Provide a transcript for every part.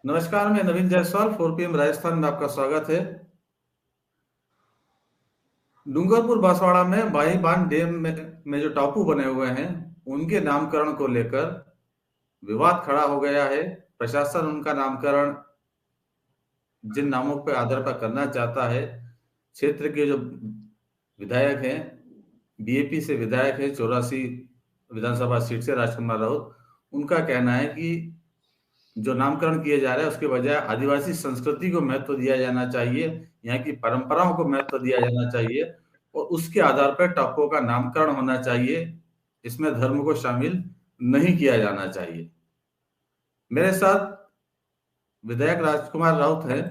नमस्कार, मैं नवीन जायसवाल 4 PM राजस्थान में आपका स्वागत है। डूंगरपुर बांसवाड़ा में भाई बांध डैम में जो टापू बने हुए हैं, उनके नामकरण को लेकर विवाद खड़ा हो गया है। प्रशासन उनका नामकरण जिन नामों पर आधार पर करना चाहता है, क्षेत्र के जो विधायक हैं, बीएपी से विधायक है 84 विधानसभा सीट से राजकुमार राउत, उनका कहना है कि जो नामकरण किए जा रहे हैं उसके बजाय आदिवासी संस्कृति को महत्व दिया जाना चाहिए, यहाँ की परंपराओं को महत्व दिया जाना चाहिए और उसके आधार पर टापुओं का नामकरण होना चाहिए। इसमें धर्म को शामिल नहीं किया जाना चाहिए। मेरे साथ विधायक राजकुमार राउत हैं।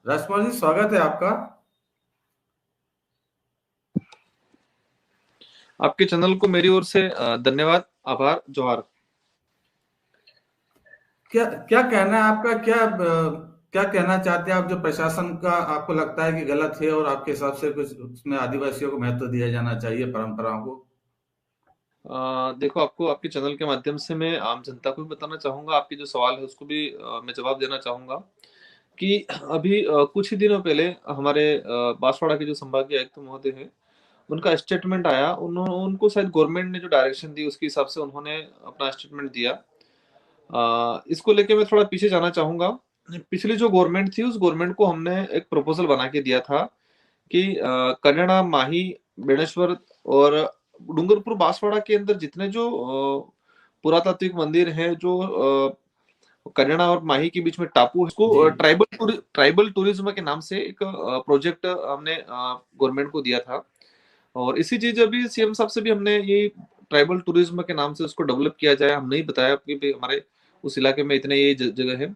राजकुमार जी, स्वागत है आपका। आपके चैनल को मेरी ओर से धन्यवाद, आभार, जोहार। क्या क्या कहना है आपका? क्या कहना चाहते हैं आप? जो प्रशासन का आपको लगता है कि गलत है और आपके हिसाब से कुछ उसमें आदिवासियों को महत्व दिया जाना चाहिए, परंपराओं को। देखो, आपको आपके चैनल के माध्यम से मैं आम जनता को भी बताना चाहूंगा, आपके जो सवाल है उसको भी मैं जवाब देना चाहूंगा कि अभी कुछ ही दिनों पहले हमारे बांसवाड़ा के जो संभागीय आयुक्त महोदय हैं, उनका स्टेटमेंट आया। उनको शायद गवर्नमेंट ने जो डायरेक्शन दी उसके हिसाब से उन्होंने अपना स्टेटमेंट दिया। इसको लेके मैं थोड़ा पीछे जाना चाहूंगा। पिछली जो गवर्नमेंट थी, उस गवर्नमेंट को हमने एक प्रपोजल बना के दिया था कि कन्याड़ा, माही, बेणेश्वर और डूंगरपुर बांसवाड़ा के अंदर जितने जो पुरातात्विक मंदिर हैं, जो कन्याड़ा और माही के बीच में टापू है, जी। उसको ट्राइबल टूरिज्म के नाम से एक प्रोजेक्ट हमने गवर्नमेंट को दिया था। और इसी चीज अभी सीएम साहब से भी हमने ये ट्राइबल टूरिज्म के नाम से उसको डेवलप किया जाए, हम नहीं बताया कि भाई हमारे उस इलाके में इतने ये जगह है।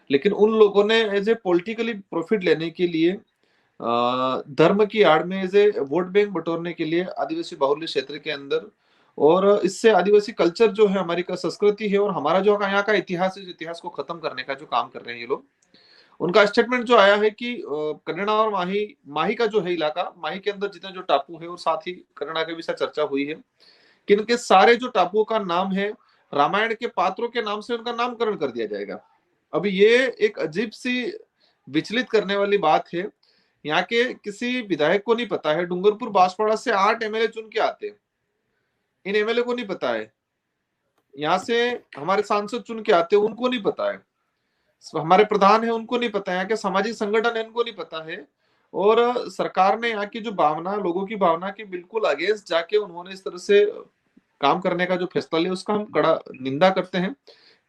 लेकिन उन लोगों ने एज ए पॉलिटिकली प्रॉफिट लेने के लिए, धर्म की आड़ में एज ए वोट बैंक बटोरने के लिए आदिवासी बाहुल्य क्षेत्र के अंदर, और इससे आदिवासी कल्चर जो है, हमारी का संस्कृति है और हमारा जो यहाँ का इतिहास है, इस इतिहास को खत्म करने का जो काम कर रहे हैं ये लोग। उनका स्टेटमेंट जो आया है कि कन्नड़ा और माही माही का जो है इलाका, माही के अंदर जितने जो टापू है और साथ ही कन्नड़ा के भी साथ चर्चा हुई है कि इनके सारे जो टापुओं का नाम है, रामायण के पात्रों के नाम से उनका नामकरण कर दिया जाएगा। अभी ये एक अजीब सी विचलित करने वाली बात है। यहाँ के किसी विधायक को नहीं पता है, डूंगरपुर बांसवाड़ा से 8 एमएलए चुन के आते हैं, इन एमएलए को नहीं पता है। यहाँ से हमारे सांसद चुन के आते हैं, उनको नहीं पता है। हमारे प्रधान है, उनको नहीं पता है। यहाँ के सामाजिक संगठन है, इनको नहीं पता है। और सरकार ने यहाँ की जो भावना, लोगों की भावना की बिल्कुल अगेंस्ट जाके उन्होंने इस तरह से काम करने का जो फैसला लिया, उसका हम कड़ा निंदा करते हैं।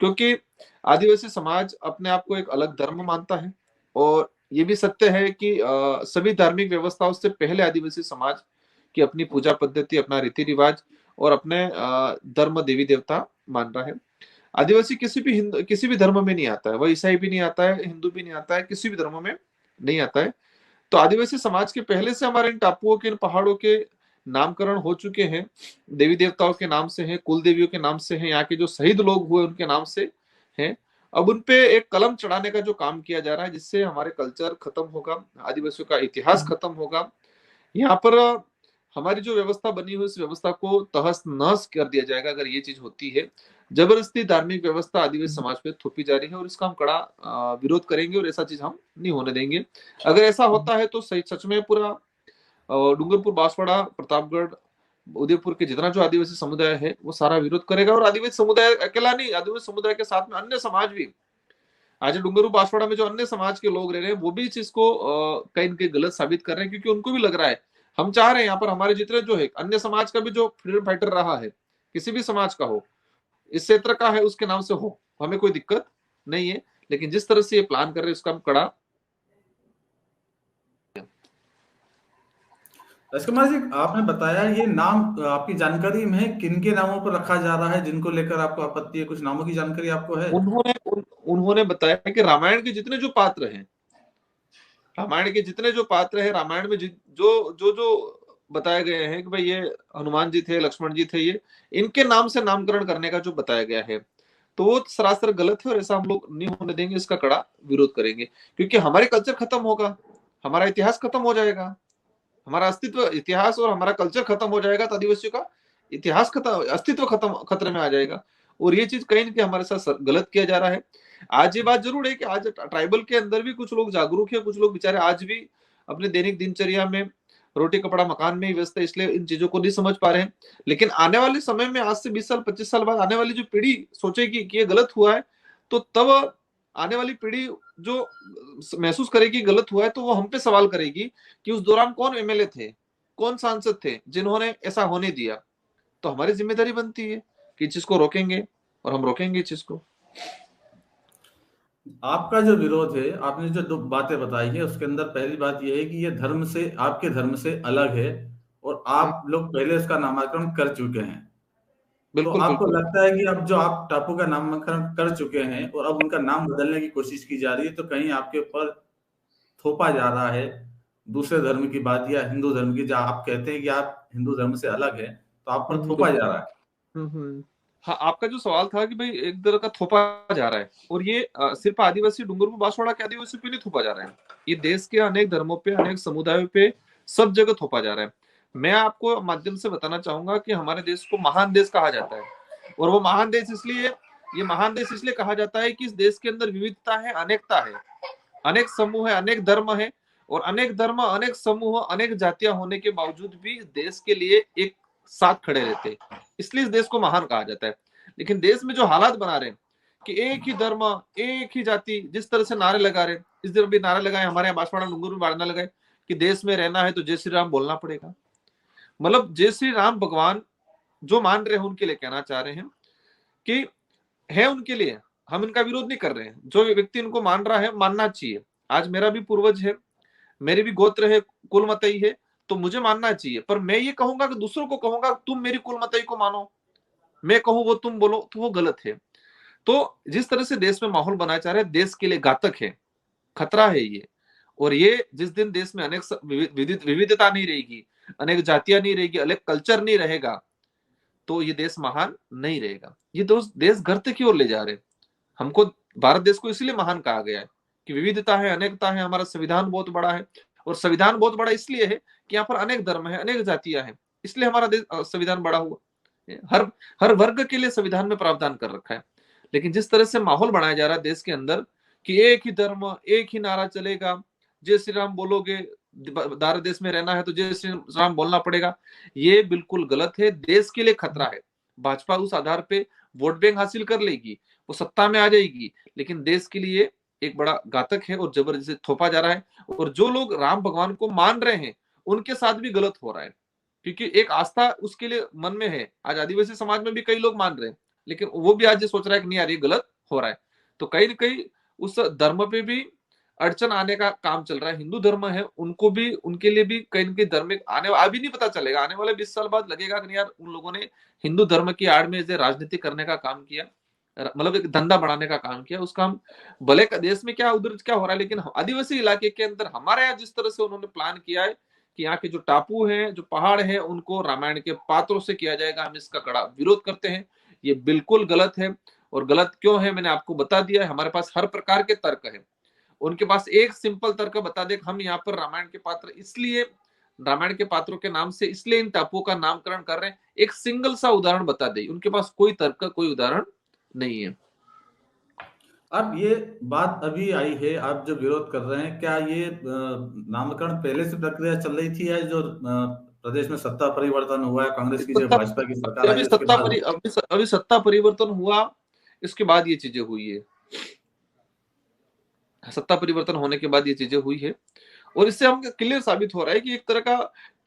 क्योंकि आदिवासी समाज अपने आप को एक अलग धर्म मानता है, और ये भी सत्य है कि सभी धार्मिक व्यवस्थाओं से पहले आदिवासी समाज की अपनी पूजा पद्धति, अपना रीति रिवाज और अपने धर्म, देवी देवता मान रहा है। आदिवासी किसी भी धर्म में नहीं आता है, वह ईसाई भी नहीं आता है, हिंदू भी नहीं आता है, किसी भी धर्म में नहीं आता है। तो आदिवासी समाज के पहले से हमारे इन टापुओं के, इन पहाड़ों के नामकरण हो चुके हैं, देवी देवताओं के नाम से हैं, कुल देवियों के नाम से हैं, यहाँ के जो शहीद लोग हुए उनके नाम से हैं। अब उन पे एक कलम चढ़ाने का जो काम किया जा रहा है, जिससे हमारे कल्चर खत्म होगा, आदिवासियों का इतिहास खत्म होगा। यहाँ पर हमारी जो व्यवस्था बनी हुई, इस व्यवस्था को तहस नहस कर दिया जाएगा अगर ये चीज होती है। जबरदस्ती धार्मिक व्यवस्था आदिवासी समाज पे थोपी जा रही है, और इसका हम कड़ा विरोध करेंगे, और ऐसा चीज हम नहीं होने देंगे। अगर ऐसा होता है तो सही सच में पूरा डूंगरपुर, बांसवाड़ा, प्रतापगढ़, उदयपुर के जितना जो आदिवासी समुदाय है वो सारा विरोध करेगा। और आदिवासी समुदाय अकेला नहीं, आदिवासी समुदाय के साथ में अन्य समाज भी, आज डूंगरपुर बांसवाड़ा में जो अन्य समाज के लोग रह रहे हैं, वो भी इस चीज को कहीं न कहीं गलत साबित कर रहे हैं, क्योंकि उनको भी लग रहा है, हम चाह रहे हैं यहाँ पर हमारे जितने जो है अन्य समाज का भी जो फ्रीडम फाइटर रहा है, किसी भी समाज का हो, इस क्षेत्र का है, उसके नाम से हो, हमें कोई दिक्कत नहीं है। लेकिन जिस तरह से ये प्लान कर रहे हैं उसका हम कड़ा। राजकुमार जी, आपने बताया ये नाम आपकी जानकारी में है, किन के नामों पर रखा जा रहा है जिनको लेकर आपको आपत्ति है? कुछ नामों की जानकारी आपको है? उन्होंने बताया कि रामायण के जितने जो पात्र हैं, रामायण के जितने जो पात्र है, रामायण में जो बताए गए हैं कि भाई ये हनुमान जी थे, लक्ष्मण जी थे, ये इनके नाम से नामकरण करने का जो बताया गया है, तो वो सरासर गलत है और ऐसा हम लोग नहीं होने देंगे, इसका कड़ा विरोध करेंगे। क्योंकि हमारे कल्चर खत्म होगा, हमारा इतिहास खत्म हो जाएगा, हमारा अस्तित्व, इतिहास और हमारा कल्चर खत्म हो जाएगा, तो आदिवासियों का इतिहास खत्म, अस्तित्व खत्म, खतरे में आ जाएगा। और ये चीज कहीं ना कहीं हमारे साथ गलत किया जा रहा है। आज ये बात जरूर है कि आज ट्राइबल के अंदर भी कुछ लोग जागरूक है, कुछ लोग बेचारे आज भी अपने दैनिक दिनचर्या में रोटी कपड़ा मकान में ही व्यस्त है, इसलिए इन चीजों को नहीं समझ पा रहे हैं। लेकिन आने वाले समय में, आज से 20 साल 25 साल बाद आने वाली जो पीढ़ी सोचेगी कि ये गलत हुआ है, तो तब आने वाली पीढ़ी जो महसूस करेगी गलत हुआ है, तो वो हम पे सवाल करेगी कि उस दौरान कौन एमएलए थे, कौन सांसद थे जिन्होंने ऐसा होने दिया। तो हमारी जिम्मेदारी बनती है कि इस चीज को रोकेंगे, और हम रोकेंगे इस चीज को। आपका जो विरोध है, आपने जो दो बातें बताई है, उसके अंदर पहली बात यह है कि ये धर्म से, आपके धर्म से अलग है, और आप लोग पहले इसका नामकरण कर चुके हैं। तो बिल्कुल आपको बिल्कुल। लगता है कि अब जो आप टापू का नामकरण कर चुके हैं और अब उनका नाम बदलने की कोशिश की जा रही है, तो कहीं आपके ऊपर थोपा जा रहा है दूसरे धर्म की बात, या हिंदू धर्म की, जो आप कहते हैं कि आप हिंदू धर्म से अलग है, तो आप पर थोपा जा बिल्कुल। रहा है। हाँ, आपका जो सवाल था कि भाई एक तरह का थोपा जा रहा है, और ये सिर्फ आदिवासी डूंगरपुर बांसवाड़ा के आदिवासी पे नहीं थोपा जा रहा है, ये देश के अनेक धर्मों पे, अनेक समुदायों पे, सब जगह थोपा जा रहा है। मैं आपको माध्यम से बताना चाहूंगा कि हमारे देश को महान देश कहा जाता है, और वो महान देश इसलिए, ये महान देश इसलिए कहा जाता है कि इस देश के अंदर विविधता है, अनेकता है, अनेक समूह है, अनेक धर्म है, और अनेक धर्म, अनेक समूह, अनेक जातियां होने के बावजूद भी देश के लिए एक साथ खड़े रहते हैं, इसलिए इस देश को महान कहा जाता है। लेकिन देश में जो हालात बना रहे हैं कि एक ही धर्म, एक ही जाति, जिस तरह से नारे लगा रहे हैं, इस दिन भी नारे लगाए, हमारे यहाँ बांसवाड़ा डूंगर में नारा लगाए कि देश में रहना है तो जय श्री राम बोलना पड़ेगा। मतलब जय श्री राम भगवान जो मान रहे हैं उनके लिए कहना चाह रहे हैं कि है उनके लिए, हम इनका विरोध नहीं कर रहे हैं, जो व्यक्ति इनको मान रहा है मानना चाहिए। आज मेरा भी पूर्वज है, मेरे भी गोत्र है, कुलमतई है, तो मुझे मानना चाहिए, पर मैं ये कहूंगा कि दूसरों को कहूंगा तुम मेरी कुलमतई को मानो, मैं कहूं वो तुम बोलो, तो वो गलत है। तो जिस तरह से देश में माहौल बनाया जा रहा है, देश के लिए घातक है, खतरा है ये। और ये जिस दिन देश में अनेक विविधता नहीं रहेगी, अनेक जातियां नहीं रहेगी, अनेक कल्चर नहीं रहेगा, तो ये देश महान नहीं रहेगा। ये देश गर्त की ओर ले जा रहे हैं हमको। भारत देश को इसलिए महान कहा गया है कि विविधता है, अनेकता है, हमारा संविधान बहुत बड़ा है, और संविधान बहुत बड़ा इसलिए है कि यहाँ पर अनेक धर्म है, अनेक जातियां हैं, इसलिए हमारा देश संविधान बड़ा हुआ। हर हर वर्ग के लिए संविधान में प्रावधान कर रखा है। लेकिन जिस तरह से माहौल बनाया जा रहा है देश के अंदर कि एक ही धर्म, एक ही नारा चलेगा, जय श्री राम बोलोगे, भारत देश में रहना है तो जय श्री राम बोलना पड़ेगा, ये बिल्कुल गलत है, देश के लिए खतरा है। भाजपा उस आधार पे वोट बैंक हासिल कर लेगी, वो सत्ता में आ जाएगी, लेकिन देश के लिए एक बड़ा घातक है और जबरदस्ती थोपा जा रहा है। और जो लोग राम भगवान को मान रहे हैं उनके साथ भी गलत हो रहा है, क्योंकि एक आस्था उसके लिए मन में है। आज आदिवासी समाज में भी कई लोग मान रहे हैं, लेकिन वो भी आज ये सोच रहा है कि नहीं यार ये गलत हो रहा है। तो कहीं ना कहीं उस धर्म पे भी अड़चन आने का काम चल रहा है। हिंदू धर्म है, उनको भी, उनके लिए भी कहीं ना कहीं धार्मिक आने अभी नहीं पता चलेगा, आने वाले 20 साल बाद लगेगा कि यार उन लोगों ने हिंदू धर्म की आड़ में राजनीति करने का काम किया, मतलब एक धंधा बढ़ाने का काम किया। उसका हम भले देश में क्या उधर क्या हो रहा है, लेकिन आदिवासी इलाके के अंदर हमारे यहाँ जिस तरह से उन्होंने प्लान किया है कि यहाँ के जो टापू हैं, जो पहाड़ है, उनको रामायण के पात्रों से किया जाएगा, हम इसका कड़ा विरोध करते हैं। ये बिल्कुल गलत है। और गलत क्यों है मैंने आपको बता दिया है, हमारे पास हर प्रकार के तर्क है। उनके पास एक सिंपल तर्क बता दे, हम यहाँ पर रामायण के पात्र इसलिए, रामायण के पात्रों के नाम से इसलिए इन टापुओं का नामकरण कर रहे हैं, एक सिंगल सा उदाहरण बता दे। उनके पास कोई तर्क, कोई उदाहरण नहीं है। अब ये बात अभी आई है, आप जो विरोध कर रहे हैं, क्या ये नामकरण पहले से प्रक्रिया चल रही थी, या जो प्रदेश में सत्ता परिवर्तन हुआ है, कांग्रेस की जो भाजपा की सरकार आई उसके बाद? अभी सत्ता परिवर्तन हुआ, इसके बाद ये चीजें हुई है। सत्ता परिवर्तन होने के बाद ये चीजें हुई है, और इससे हम क्लियर साबित हो रहा है कि एक तरह का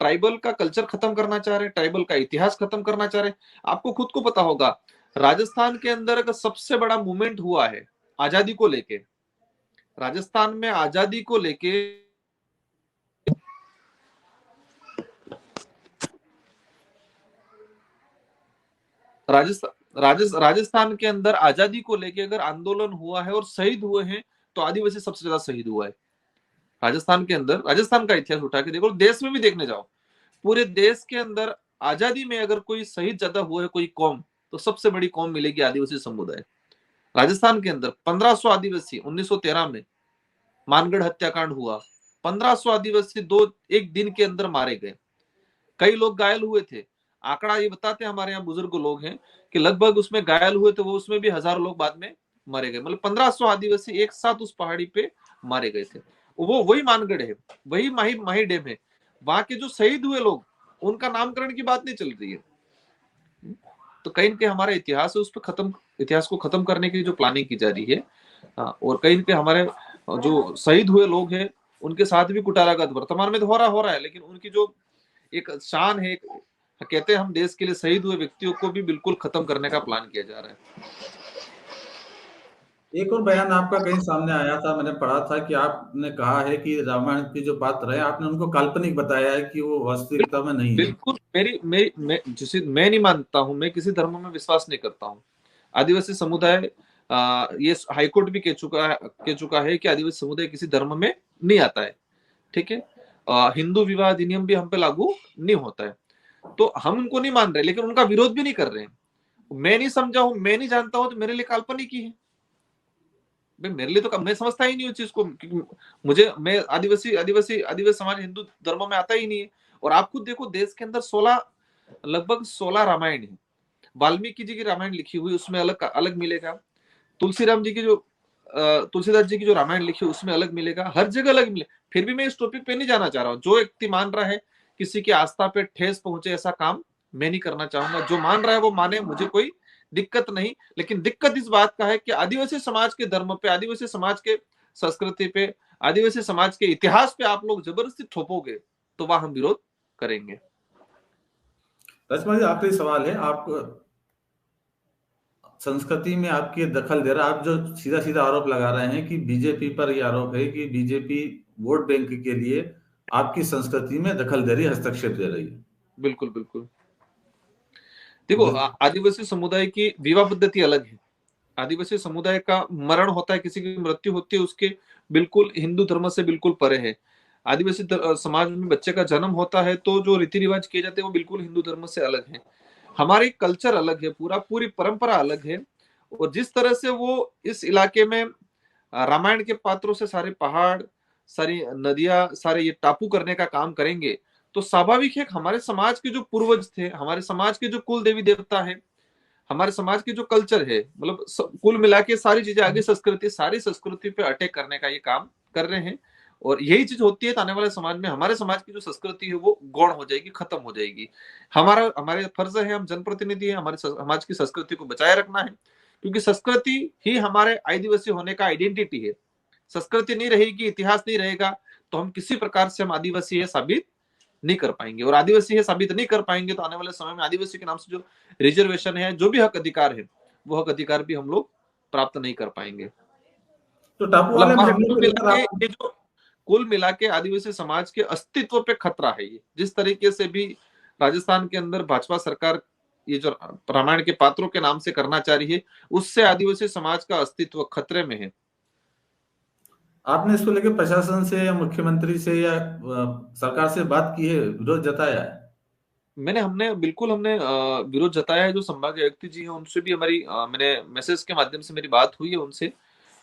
ट्राइबल का कल्चर खत्म करना चाह रहे हैं, ट्राइबल का इतिहास खत्म करना चाह रहे हैं। आपको खुद को पता होगा, राजस्थान के अंदर का सबसे बड़ा मूवमेंट हुआ है आजादी को लेके। राजस्थान में आजादी को लेके राजस्थान के अंदर आजादी को लेके अगर आंदोलन हुआ है और शहीद हुए हैं, तो आदिवासी सबसे ज्यादा शहीद हुआ है राजस्थान के अंदर। राजस्थान का इतिहास उठा के देखो, देश में भी देखने जाओ, पूरे देश के अंदर आजादी में अगर कोई शहीद ज्यादा हुआ है कोई कौम, तो सबसे बड़ी कौम मिलेगी आदिवासी समुदाय। राजस्थान के अंदर 1500 आदिवासी 1913 में मानगढ़ हत्याकांड हुआ, 1500 आदिवासी एक दिन के अंदर मारे गए, कई लोग घायल हुए थे। आंकड़ा ये बताते हैं हमारे यहाँ बुजुर्ग लोग हैं कि लगभग उसमें घायल हुए थे वो, उसमें भी हजारों लोग बाद में मारे गए, मतलब 1500 आदिवासी एक साथ उस पहाड़ी पे मारे गए थे। वो वही मानगढ़ है, वही माही माही डैम है, वहां के जो शहीद हुए लोग उनका नामकरण की बात नहीं चल रही है। तो कहीं न कहीं हमारा इतिहास है, उस पर खत्म, इतिहास को खत्म करने की जो प्लानिंग की जा रही है। और कहीं न कहीं हमारे जो शहीद हुए लोग हैं उनके साथ भी कुटाराघात वर्तमान में तो हो रहा है, लेकिन उनकी जो एक शान है, कहते हैं हम देश के लिए शहीद हुए व्यक्तियों को भी बिल्कुल खत्म करने का प्लान किया जा रहा है। एक और बयान आपका कहीं सामने आया था, मैंने पढ़ा था कि आपने कहा है कि रामायण के जो पात्र हैं आपने उनको काल्पनिक बताया है कि वो वास्तविकता में नहीं है। बिल्कुल, मैं जिसे मैं नहीं मानता हूं, मैं किसी धर्म में विश्वास नहीं करता हूं। आदिवासी समुदाय, ये हाईकोर्ट भी कह चुका है कि आदिवासी समुदाय किसी धर्म में नहीं आता है, ठीक है। हिंदू विवाह अधिनियम भी हम पे लागू नहीं होता है, तो हम उनको नहीं मान रहे, लेकिन उनका विरोध भी नहीं कर रहे हैं। मैं नहीं समझा हूं, मैं नहीं जानता हूं, तो मेरे लिए काल्पनिक ही है। मेरे लिए तो मैं समझता ही नहीं उस चीज को, क्योंकि मैं आदिवासी समाज हिंदू धर्म में आता ही नहीं है। और आप खुद देखो, देश के अंदर लगभग 16 रामायण है। वाल्मीकि जी की रामायण लिखी हुई, उसमें अलग अलग मिलेगा। तुलसीराम जी की जो तुलसीदास जी की जो रामायण लिखी है उसमें अलग मिलेगा, हर जगह अलग मिले। फिर भी मैं इस टॉपिक पे नहीं जाना चाह रहा हूँ। जो व्यक्ति मान रहा है किसी की आस्था पे ठेस पहुंचे, ऐसा काम मैं नहीं करना चाहूंगा। जो मान रहा है वो माने, मुझे कोई दिक्कत नहीं। लेकिन दिक्कत इस बात का है कि आदिवासी समाज के धर्म पे, आदिवासी समाज के संस्कृति पे, आदिवासी समाज के इतिहास पे आप लोग जबरदस्ती थोपोगे तो वह हम विरोध करेंगे। रचना जी, आखिरी सवाल है। आप संस्कृति में आपकी दखल दे रहा, आप जो सीधा सीधा आरोप लगा रहे हैं कि बीजेपी पर यह आरोप है कि बीजेपी वोट बैंक के लिए आपकी संस्कृति में दखल दे रही है, हस्तक्षेप दे रही है। बिल्कुल बिल्कुल। देखो, आदिवासी समुदाय की विवाह पद्धति अलग है। आदिवासी समुदाय का मरण होता है, किसी की मृत्यु होती है, उसके बिल्कुल हिंदू धर्म से बिल्कुल परे है। आदिवासी समाज में बच्चे का जन्म होता है तो जो रीति रिवाज किए जाते हैं वो बिल्कुल हिंदू धर्म से अलग है। हमारी कल्चर अलग है, पूरी परंपरा अलग है। और जिस तरह से वो इस इलाके में रामायण के पात्रों से सारे पहाड़, सारी नदियां, सारे ये टापू करने का काम करेंगे, तो स्वाभाविक है हमारे समाज के जो पूर्वज थे, हमारे समाज के जो कुल देवी देवता है, हमारे समाज की जो कल्चर है, मतलब कुल मिला के सारी चीजें आगे, सारी संस्कृति पे अटैक करने का ये काम कर रहे हैं। और यही चीज होती है तो आने वाले समाज में हमारे समाज की जो संस्कृति है वो गौण हो जाएगी, खत्म हो जाएगी। हमारे फर्ज है, हम जनप्रतिनिधि है, हमारे समाज की संस्कृति को बचाए रखना है, क्योंकि संस्कृति ही हमारे आदिवासी होने का आइडेंटिटी है। संस्कृति नहीं रहेगी, इतिहास नहीं रहेगा, तो हम किसी प्रकार से हम आदिवासी है साबित नहीं कर पाएंगे। और आदिवासी है साबित नहीं कर पाएंगे तो आने वाले समय में आदिवासी के नाम से जो रिजर्वेशन है, जो भी हक अधिकार है, वो हक अधिकार भी हम लोग प्राप्त नहीं कर पाएंगे। तो टापू मतलब वाले हमारा मामले को लेकर आप कुल मिला के आदिवासी समाज के अस्तित्व पे खतरा है। ये जिस तरीके से भी राजस्थान के अंदर भाजपा सरकार ये जो रामायण के पात्रों के नाम से करना चाह रही है, उससे आदिवासी समाज का अस्तित्व खतरे में है। आपने इसको लेकर प्रशासन से या मुख्यमंत्री से या सरकार से बात की है, विरोध जताया है? हमने बिल्कुल हमने विरोध जताया है। जो संभागीय आयुक्त जी हैं उनसे भी हमारी मैंने मैसेज के माध्यम से मेरी बात हुई है उनसे।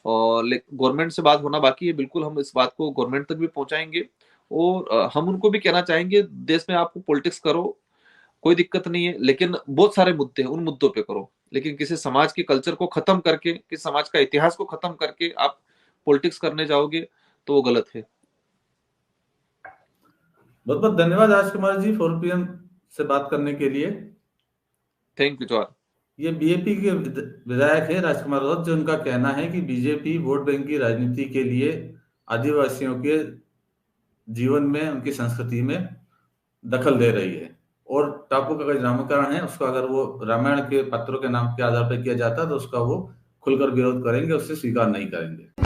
और गवर्नमेंट से बात होना बाकी है। बिल्कुल हम इस बात को गवर्नमेंट तक भी पहुंचाएंगे। और हम उनको भी कहना चाहेंगे, देश में आपको पॉलिटिक्स करो, कोई दिक्कत नहीं है, लेकिन बहुत सारे मुद्दे हैं, उन मुद्दों पे करो। लेकिन किसी समाज के कल्चर को खत्म करके, किसी समाज का इतिहास को खत्म करके आप पॉलिटिक्स करने जाओगे तो वो गलत है। बहुत बहुत धन्यवाद राजकुमार जी, 4 PM से बात करने के लिए। Thank you Jawahar. ये बीजेपी के विधायक है राजकुमार राउत, जो उनका कहना है कि बीजेपी वोट बैंक की राजनीति के लिए आदिवासियों के जीवन में, उनकी संस्कृति में दखल दे रही है। और टापू का जो नामकरण है उसका अगर वो रामायण के पात्रों के नाम के आधार पर किया जाता है तो उसका वो खुलकर विरोध करेंगे, उससे स्वीकार नहीं करेंगे।